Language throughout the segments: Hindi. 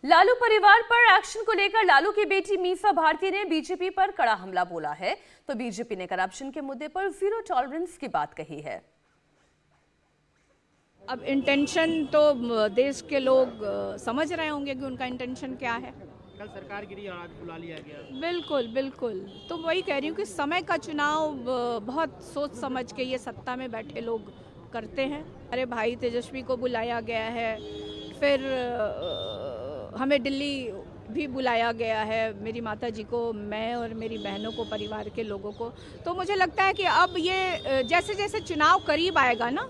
लालू परिवार पर एक्शन को लेकर लालू की बेटी मीसा भारती ने बीजेपी पर कड़ा हमला बोला है, तो बीजेपी ने करप्शन के मुद्दे पर जीरो टॉलरेंस की बात कही है। अब इंटेंशन तो देश के लोग समझ रहे होंगे कि उनका इंटेंशन क्या है। कल सरकार गिरी और आज बुला लिया गया। बिल्कुल बिल्कुल, तो वही कह रही हूँ कि समय का चुनाव बहुत सोच समझ के ये सत्ता में बैठे लोग करते हैं। अरे भाई तेजस्वी को बुलाया गया है, फिर हमें दिल्ली भी बुलाया गया है, मेरी माता जी को, मैं और मेरी बहनों को, परिवार के लोगों को। तो मुझे लगता है कि अब ये जैसे जैसे चुनाव करीब आएगा ना,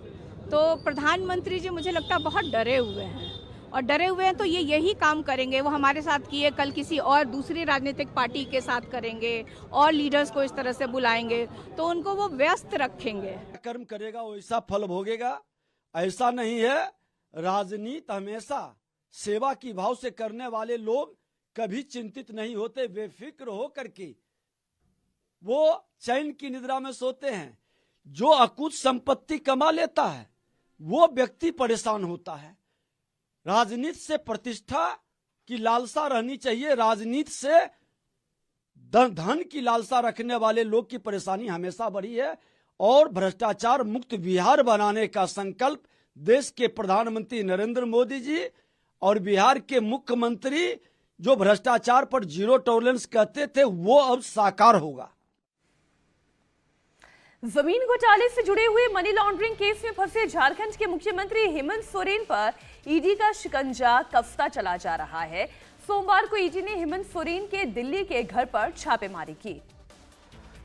तो प्रधानमंत्री जी मुझे लगता है बहुत डरे हुए हैं, और डरे हुए हैं तो ये यही काम करेंगे। वो हमारे साथ किए, कल किसी और दूसरी राजनीतिक पार्टी के साथ करेंगे और लीडर्स को इस तरह से बुलाएंगे, तो उनको वो व्यस्त रखेंगे। कर्म करेगा वैसा फल भोगेगा, ऐसा नहीं है। राजनीति हमेशा सेवा की भाव से करने वाले लोग कभी चिंतित नहीं होते, बेफिक्र हो करके वो चैन की निद्रा में सोते हैं। जो अकुत संपत्ति कमा लेता है वो व्यक्ति परेशान होता है। राजनीति से प्रतिष्ठा की लालसा रहनी चाहिए, राजनीति से धन की लालसा रखने वाले लोग की परेशानी हमेशा बढ़ी है। और भ्रष्टाचार मुक्त बिहार बनाने का संकल्प देश के प्रधानमंत्री नरेंद्र मोदी जी और बिहार के मुख्यमंत्री जो भ्रष्टाचार पर जीरो टॉलरेंस कहते थे, वो अब साकार होगा। जमीन घोटाले से जुड़े हुए मनी लॉन्ड्रिंग केस में फंसे झारखंड के मुख्यमंत्री हेमंत सोरेन पर ईडी का शिकंजा कसता चला जा रहा है। सोमवार को ईडी ने हेमंत सोरेन के दिल्ली के घर पर छापेमारी की।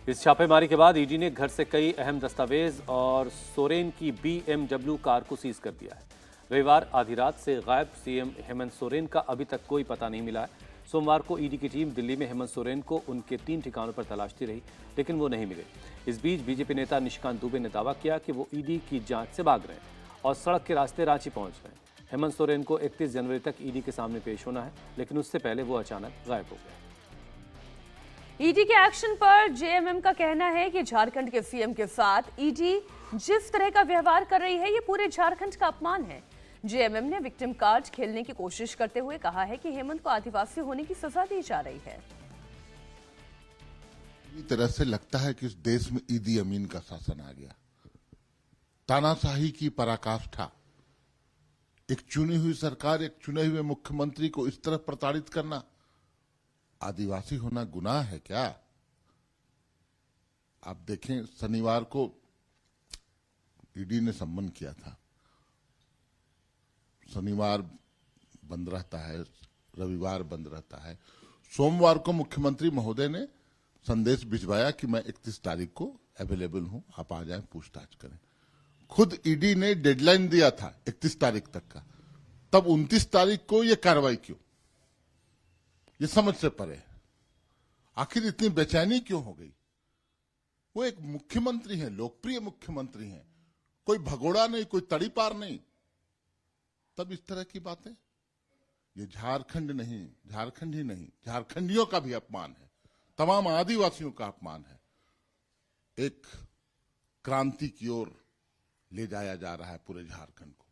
इस छापेमारी के बाद ईडी ने घर से कई अहम दस्तावेज और सोरेन की BMW कार को सीज कर दिया है। रविवार आधी रात से गायब सीएम हेमंत सोरेन का अभी तक कोई पता नहीं मिला है। सोमवार को ईडी की टीम दिल्ली में हेमंत सोरेन को उनके 3 ठिकानों पर तलाशती रही, लेकिन वो नहीं मिले। इस बीच बीजेपी नेता निशिकांत दुबे ने दावा किया कि वो ईडी की जांच से भाग रहे हैं और सड़क के रास्ते रांची पहुंच रहे हैं। हेमंत सोरेन को 31 जनवरी तक ईडी के सामने पेश होना है, लेकिन उससे पहले वो अचानक गायब हो गए। ईडी के एक्शन पर जेएमएम का कहना है कि झारखंड के सीएम के साथ ईडी जिस तरह का व्यवहार कर रही है, ये पूरे झारखंड का अपमान है। जेएमएम ने विक्टिम कार्ड खेलने की कोशिश करते हुए कहा है कि हेमंत को आदिवासी होने की सजा दी जा रही है। पूरी तरह से लगता है कि इस देश में ईदी अमीन का शासन आ गया। तानाशाही की पराकाष्ठा, एक चुनी हुई सरकार, एक चुने हुए मुख्यमंत्री को इस तरह प्रताड़ित करना। आदिवासी होना गुनाह है क्या? आप देखें, शनिवार को ईडी ने सम्मन किया था। शनिवार बंद रहता है, रविवार बंद रहता है। सोमवार को मुख्यमंत्री महोदय ने संदेश भिजवाया कि मैं 31 तारीख को अवेलेबल हूं, आप आ जाएं, पूछताछ करें। खुद ईडी ने डेडलाइन दिया था 31 तारीख तक का, तब 29 तारीख को यह कार्रवाई क्यों? ये समझ से परे है। आखिर इतनी बेचैनी क्यों हो गई? वो एक मुख्यमंत्री हैं, लोकप्रिय मुख्यमंत्री हैं, कोई भगोड़ा नहीं, कोई तड़ीपार नहीं, तब इस तरह की बातें। ये झारखंड नहीं, झारखंड ही नहीं, झारखंडियों का भी अपमान है, तमाम आदिवासियों का अपमान है। एक क्रांति की ओर ले जाया जा रहा है पूरे झारखंड को।